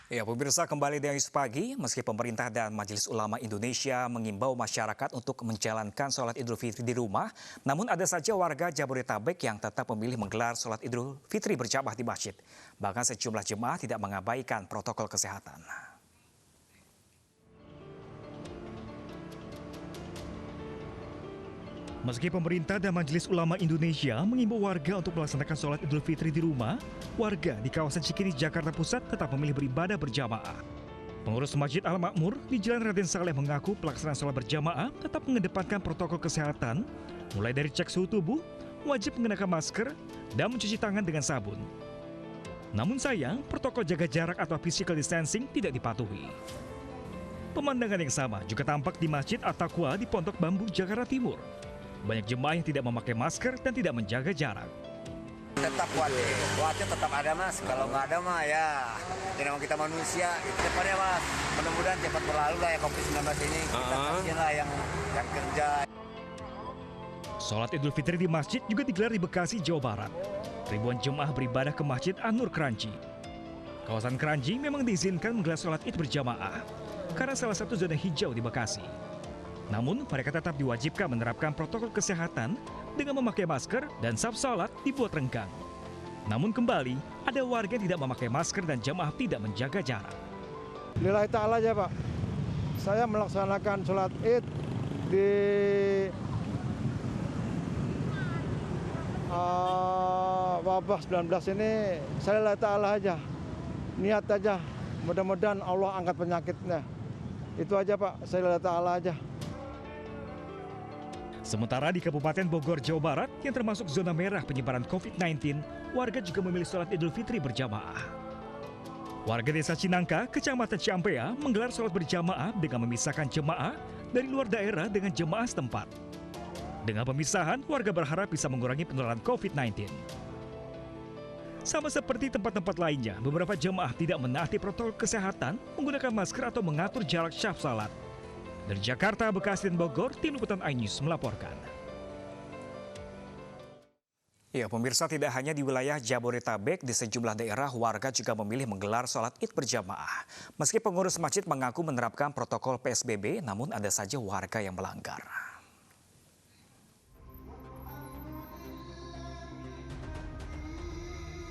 Ya, pemirsa, kembali dengan isu pagi, meski pemerintah dan Majelis Ulama Indonesia mengimbau masyarakat untuk menjalankan sholat Idul Fitri di rumah, namun ada saja warga Jabodetabek yang tetap memilih menggelar sholat Idul Fitri berjamaah di masjid. Bahkan sejumlah jemaah tidak mengabaikan protokol kesehatan. Meski pemerintah dan Majelis Ulama Indonesia mengimbau warga untuk melaksanakan sholat Idul Fitri di rumah, warga di kawasan Cikini, Jakarta Pusat tetap memilih beribadah berjamaah. Pengurus Masjid Al-Makmur di Jalan Raden Saleh mengaku pelaksanaan sholat berjamaah tetap mengedepankan protokol kesehatan, mulai dari cek suhu tubuh, wajib mengenakan masker, dan mencuci tangan dengan sabun. Namun sayang, protokol jaga jarak atau physical distancing tidak dipatuhi. Pemandangan yang sama juga tampak di Masjid At-Taqwa di Pondok Bambu, Jakarta Timur. Banyak jemaah yang tidak memakai masker dan tidak menjaga jarak. Tetap kuatnya tetap ada mas, kalau nggak ada mah ya memang kita manusia, depannya mas, mudah-mudahan cepat berlalu lah ya COVID-19 ini, kita kasihan lah yang kerja. Sholat Idul Fitri di masjid juga digelar di Bekasi, Jawa Barat. Ribuan jemaah beribadah ke Masjid An-Nur Kranji. Kawasan Kranji memang diizinkan menggelar sholat Id berjamaah karena salah satu zona hijau di Bekasi. Namun, mereka tetap diwajibkan menerapkan protokol kesehatan dengan memakai masker dan saf salat dibuat renggang. Namun kembali, ada warga yang tidak memakai masker dan jamaah tidak menjaga jarak. Lillahi ta'ala aja Pak, saya melaksanakan sholat Id di wabah 19 ini, saya lillahi ta'ala aja, niat aja, mudah-mudahan Allah angkat penyakitnya. Itu aja Pak, saya lillahi ta'ala aja. Sementara di Kabupaten Bogor, Jawa Barat, yang termasuk zona merah penyebaran COVID-19, warga juga memilih sholat Idul Fitri berjamaah. Warga Desa Cinangka, Kecamatan Ciampea, menggelar sholat berjamaah dengan memisahkan jemaah dari luar daerah dengan jemaah setempat. Dengan pemisahan, warga berharap bisa mengurangi penularan COVID-19. Sama seperti tempat-tempat lainnya, beberapa jemaah tidak menaati protokol kesehatan, menggunakan masker atau mengatur jarak syaf salat. Dari Jakarta, Bekasi, dan Bogor, Tim Liputan iNews melaporkan. Ya, pemirsa, tidak hanya di wilayah Jabodetabek, di sejumlah daerah warga juga memilih menggelar sholat Id berjamaah. Meski pengurus masjid mengaku menerapkan protokol PSBB, namun ada saja warga yang melanggar.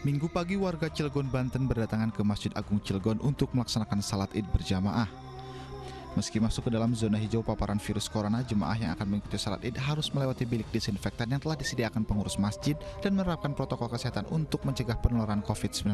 Minggu pagi warga Cilegon, Banten berdatangan ke Masjid Agung Cilegon untuk melaksanakan salat Id berjamaah. Meski masuk ke dalam zona hijau paparan virus corona, jemaah yang akan mengikuti salat Id harus melewati bilik disinfektan yang telah disediakan pengurus masjid dan menerapkan protokol kesehatan untuk mencegah penularan COVID-19.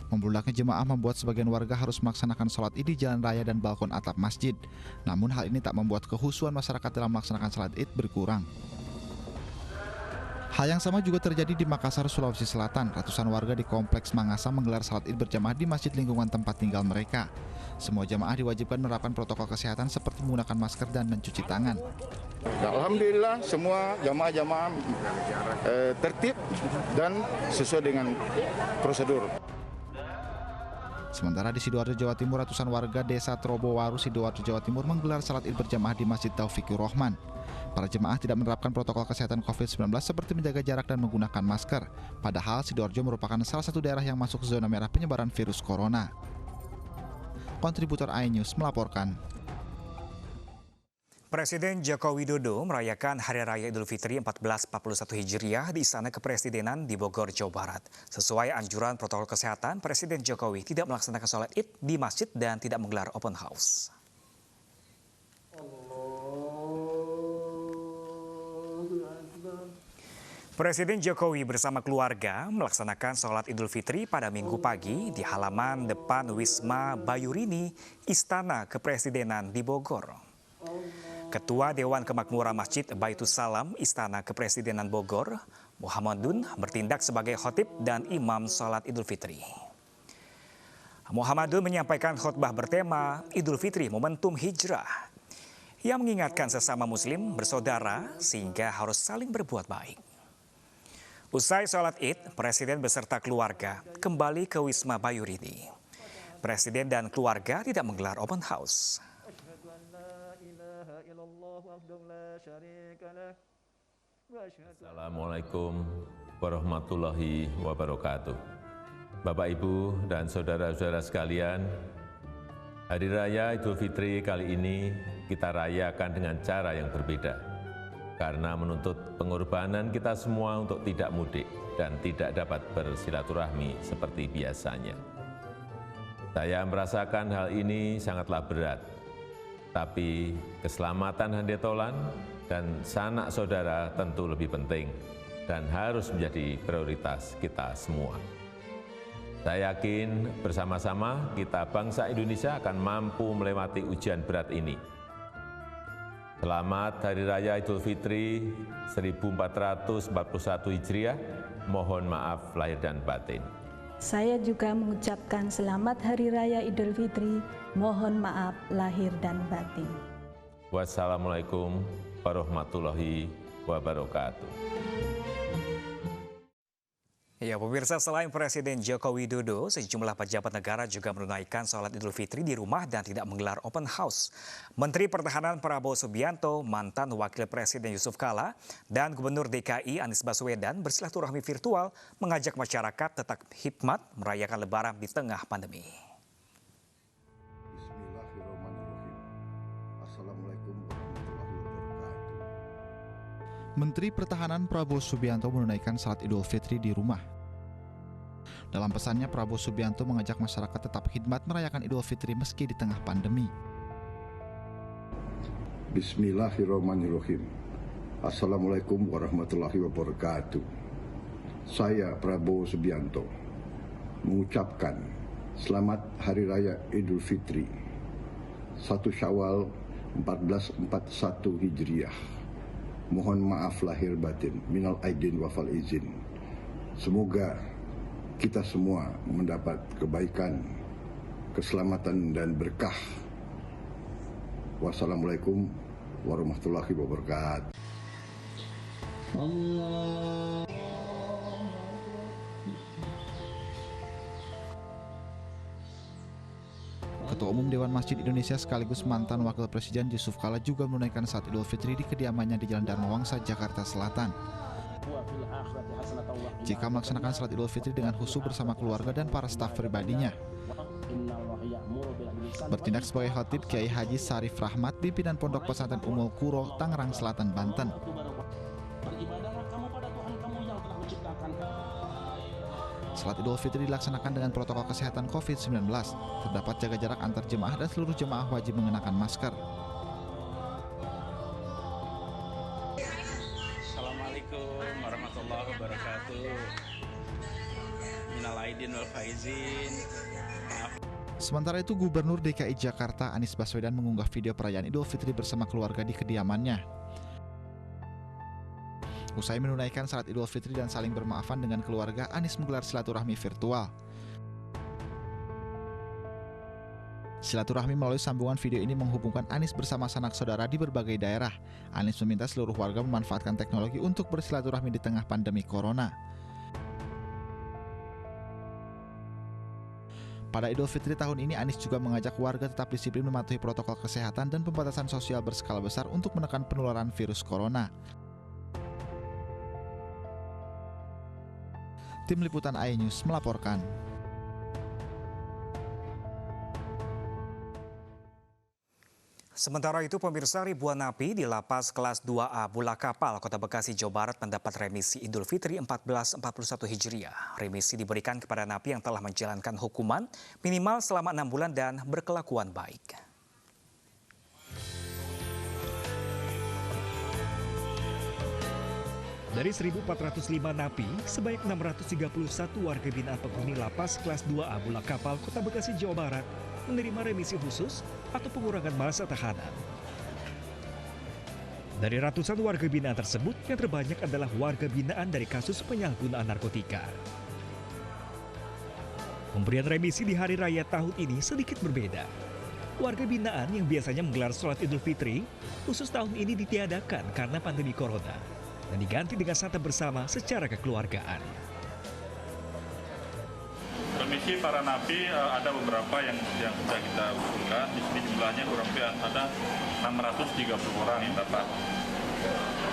Membludaknya jemaah membuat sebagian warga harus melaksanakan salat Id di jalan raya dan balkon atap masjid. Namun hal ini tak membuat kehusuan masyarakat dalam melaksanakan salat Id berkurang. Hal yang sama juga terjadi di Makassar, Sulawesi Selatan. Ratusan warga di Kompleks Mangasa menggelar salat Id berjamaah di masjid lingkungan tempat tinggal mereka. Semua jamaah diwajibkan menerapkan protokol kesehatan seperti menggunakan masker dan mencuci tangan. Alhamdulillah semua jamaah-jamaah tertib dan sesuai dengan prosedur. Sementara di Sidoarjo, Jawa Timur, ratusan warga desa Trobowaru, Sidoarjo, Jawa Timur menggelar salat Id berjamaah di Masjid Taufikur Rahman. Para jemaah tidak menerapkan protokol kesehatan COVID-19 seperti menjaga jarak dan menggunakan masker. Padahal Sidoarjo merupakan salah satu daerah yang masuk zona merah penyebaran virus corona. Kontributor iNews melaporkan. Presiden Joko Widodo merayakan Hari Raya Idul Fitri 1441 Hijriah di Istana Kepresidenan di Bogor, Jawa Barat. Sesuai anjuran protokol kesehatan, Presiden Jokowi tidak melaksanakan sholat Id di masjid dan tidak menggelar open house. Presiden Jokowi bersama keluarga melaksanakan sholat Idul Fitri pada Minggu pagi di halaman depan Wisma Bayurini, Istana Kepresidenan di Bogor. Ketua Dewan Kemakmuran Masjid Baitus Salam, Istana Kepresidenan Bogor, Muhammadun bertindak sebagai khotib dan imam sholat Idul Fitri. Muhammadun menyampaikan khutbah bertema Idul Fitri Momentum Hijrah yang mengingatkan sesama muslim bersaudara sehingga harus saling berbuat baik. Usai sholat Id, Presiden beserta keluarga kembali ke Wisma Bayurini. Presiden dan keluarga tidak menggelar open house. Assalamualaikum warahmatullahi wabarakatuh. Bapak, Ibu, dan saudara-saudara sekalian, Hari Raya Idul Fitri kali ini kita rayakan dengan cara yang berbeda, karena menuntut pengorbanan kita semua untuk tidak mudik dan tidak dapat bersilaturahmi seperti biasanya. Saya merasakan hal ini sangatlah berat, tapi keselamatan handetolan dan sanak saudara tentu lebih penting dan harus menjadi prioritas kita semua. Saya yakin bersama-sama kita bangsa Indonesia akan mampu melewati ujian berat ini. Selamat Hari Raya Idul Fitri 1441 Hijriah. Mohon maaf lahir dan batin. Saya juga mengucapkan selamat Hari Raya Idul Fitri. Mohon maaf lahir dan batin. Wassalamualaikum warahmatullahi wabarakatuh. Ya, pemirsa, selain Presiden Joko Widodo, sejumlah pejabat negara juga menunaikan sholat Idul Fitri di rumah dan tidak menggelar open house. Menteri Pertahanan Prabowo Subianto, mantan Wakil Presiden Yusuf Kala, dan Gubernur DKI Anies Baswedan bersilaturahmi virtual mengajak masyarakat tetap hikmat merayakan Lebaran di tengah pandemi. Menteri Pertahanan Prabowo Subianto menunaikan salat Idul Fitri di rumah. Dalam pesannya, Prabowo Subianto mengajak masyarakat tetap khidmat merayakan Idul Fitri meski di tengah pandemi. Bismillahirrahmanirrahim. Assalamualaikum warahmatullahi wabarakatuh. Saya Prabowo Subianto mengucapkan selamat Hari Raya Idul Fitri 1 Syawal 1441 Hijriah. Mohon maaf lahir batin, minal aidin wafal izin. Semoga kita semua mendapat kebaikan, keselamatan dan berkah. Wassalamualaikum warahmatullahi wabarakatuh. Ketua Umum Dewan Masjid Indonesia sekaligus mantan Wakil Presiden Yusuf Kala juga menunaikan salat Idul Fitri di kediamannya di Jalan Dharma Wangsa, Jakarta Selatan. JK melaksanakan salat Idul Fitri dengan khusyuk bersama keluarga dan para staf pribadinya. Bertindak sebagai khatib, Kiai Haji Sarif Rahmat, pimpinan Pondok Pesantren Ummul Qura, Tangerang Selatan, Banten. Salat Idul Fitri dilaksanakan dengan protokol kesehatan COVID-19. Terdapat jaga jarak antar jemaah dan seluruh jemaah wajib mengenakan masker. Assalamualaikum warahmatullahi wabarakatuh. Minal aidin wal faizin. Sementara itu, Gubernur DKI Jakarta Anies Baswedan mengunggah video perayaan Idul Fitri bersama keluarga di kediamannya. Usai menunaikan salat Idul Fitri dan saling bermaafan dengan keluarga, Anies menggelar silaturahmi virtual. Silaturahmi melalui sambungan video ini menghubungkan Anies bersama sanak saudara di berbagai daerah. Anies meminta seluruh warga memanfaatkan teknologi untuk bersilaturahmi di tengah pandemi corona. Pada Idul Fitri tahun ini, Anies juga mengajak warga tetap disiplin mematuhi protokol kesehatan dan pembatasan sosial berskala besar untuk menekan penularan virus corona. Tim Liputan iNews melaporkan. Sementara itu, pemirsa, ribuan napi di Lapas Kelas 2A Bula Kapal, Kota Bekasi, Jawa Barat mendapat remisi Idul Fitri 1441 Hijriah. Remisi diberikan kepada napi yang telah menjalankan hukuman minimal selama 6 bulan dan berkelakuan baik. Dari 1.405 napi, sebanyak 631 warga binaan penghuni Lapas Kelas 2A Bula Kapal, Kota Bekasi, Jawa Barat menerima remisi khusus atau pengurangan masa tahanan. Dari ratusan warga binaan tersebut, yang terbanyak adalah warga binaan dari kasus penyalahgunaan narkotika. Pemberian remisi di hari raya tahun ini sedikit berbeda. Warga binaan yang biasanya menggelar sholat Idul Fitri, khusus tahun ini ditiadakan karena pandemi corona dan diganti dengan santap bersama secara kekeluargaan. Remisi para napi ada beberapa yang sudah kita usulkan. Di sini jumlahnya kurang lebih ada 630 orang yang dapat,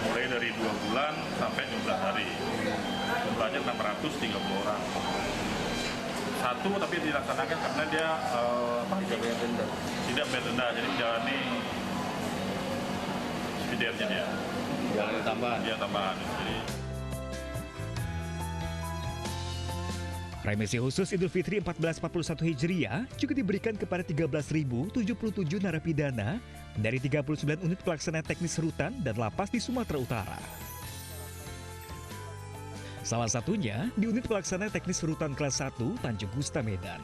mulai dari 2 bulan sampai 12 hari. Jumlahnya 630 orang. 1 tapi dilaksanakan karena dia tidak bayar denda, jadi menjalani spidernya dia. Jalan tambahan. Dia tambahan. Jadi, Remisi khusus Idul Fitri 1441 Hijriah juga diberikan kepada 13.077 narapidana dari 39 unit pelaksana teknis rutan dan lapas di Sumatera Utara. Salah satunya di unit pelaksana teknis rutan kelas 1 Tanjung Gusta, Medan.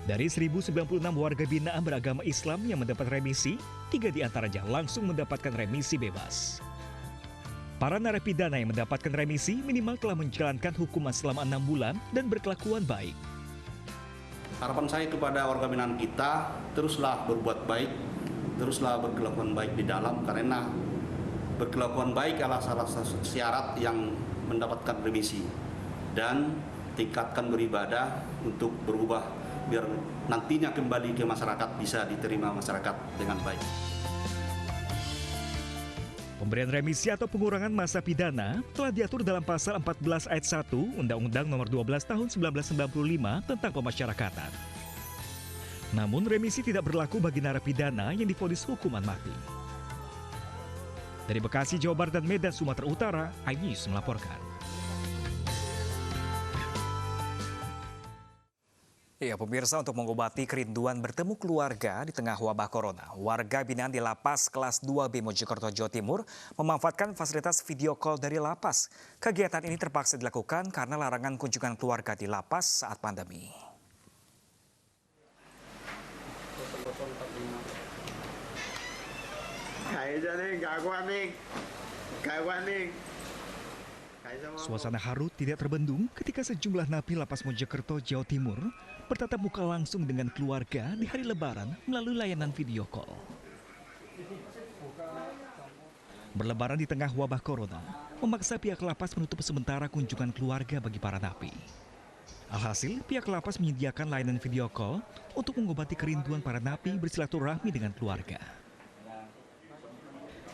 Dari 1.096 warga binaan beragama Islam yang mendapat remisi, 3 diantaranya langsung mendapatkan remisi bebas. Para narapidana yang mendapatkan remisi minimal telah menjalankan hukuman selama 6 bulan dan berkelakuan baik. Harapan saya kepada warga binaan kita, teruslah berbuat baik, teruslah berkelakuan baik di dalam, karena berkelakuan baik adalah salah satu syarat yang mendapatkan remisi. Dan tingkatkan beribadah untuk berubah, biar nantinya kembali ke masyarakat bisa diterima masyarakat dengan baik. Pemberian remisi atau pengurangan masa pidana telah diatur dalam pasal 14 ayat 1 Undang-Undang Nomor 12 Tahun 1995 tentang Pemasyarakatan. Namun remisi tidak berlaku bagi narapidana yang divonis hukuman mati. Dari Bekasi, Jawa Barat dan Medan, Sumatera Utara, iNews melaporkan. Ya, pemirsa, untuk mengobati kerinduan bertemu keluarga di tengah wabah corona, warga binaan di Lapas Kelas 2B Mojokerto, Jawa Timur memanfaatkan fasilitas video call dari lapas. Kegiatan ini terpaksa dilakukan karena larangan kunjungan keluarga di lapas saat pandemi. Suasana haru tidak terbendung ketika sejumlah napi Lapas Mojokerto, Jawa Timur bertatap muka langsung dengan keluarga di hari Lebaran melalui layanan video call. Berlebaran di tengah wabah corona memaksa pihak lapas menutup sementara kunjungan keluarga bagi para napi. Alhasil, pihak lapas menyediakan layanan video call untuk mengobati kerinduan para napi bersilaturahmi dengan keluarga.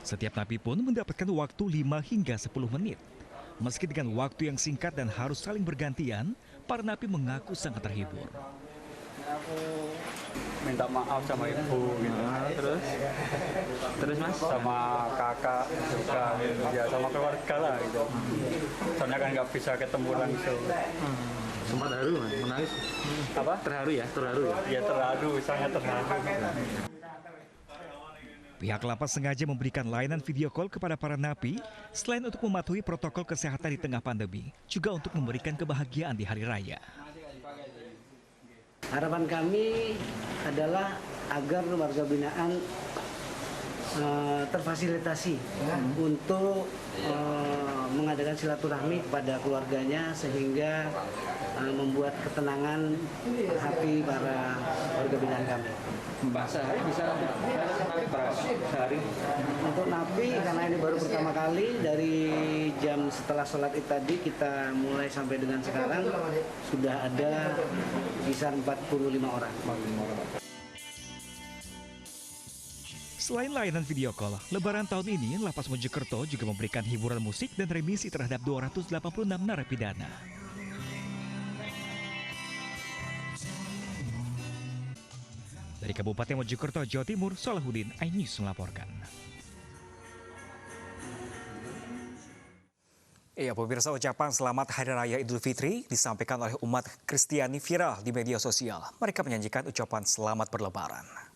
Setiap napi pun mendapatkan waktu 5 hingga 10 menit. Meski dengan waktu yang singkat dan harus saling bergantian, para napi mengaku sangat terhibur. Aku minta maaf sama ibu gitu. Terus mas sama kakak juga, ya sama keluarga lah gitu. Soalnya kan nggak bisa ketemu langsung. Sempat haru mas, menangis. Apa? Terharu ya, terharu ya. Ya terharu, sangat terharu. Pihak lapas sengaja memberikan layanan video call kepada para napi selain untuk mematuhi protokol kesehatan di tengah pandemi, juga untuk memberikan kebahagiaan di hari raya. Harapan kami adalah agar warga binaan terfasilitasi untuk mengadakan silaturahmi kepada keluarganya sehingga membuat ketenangan hati para warga binaan kami. Sehari bisa sehari. Untuk napi karena ini baru pertama kali dari jam setelah sholat id tadi kita mulai sampai dengan sekarang sudah ada kisar 45 orang. Selain layanan video call, Lebaran tahun ini Lapas Mojokerto juga memberikan hiburan musik dan remisi terhadap 286 narapidana. Dari Kabupaten Mojokerto, Jawa Timur, Salahuddin, iNews melaporkan. Iya, pemirsa, ucapan selamat Hari Raya Idul Fitri disampaikan oleh umat Kristiani viral di media sosial. Mereka menyanyikan ucapan selamat berlebaran.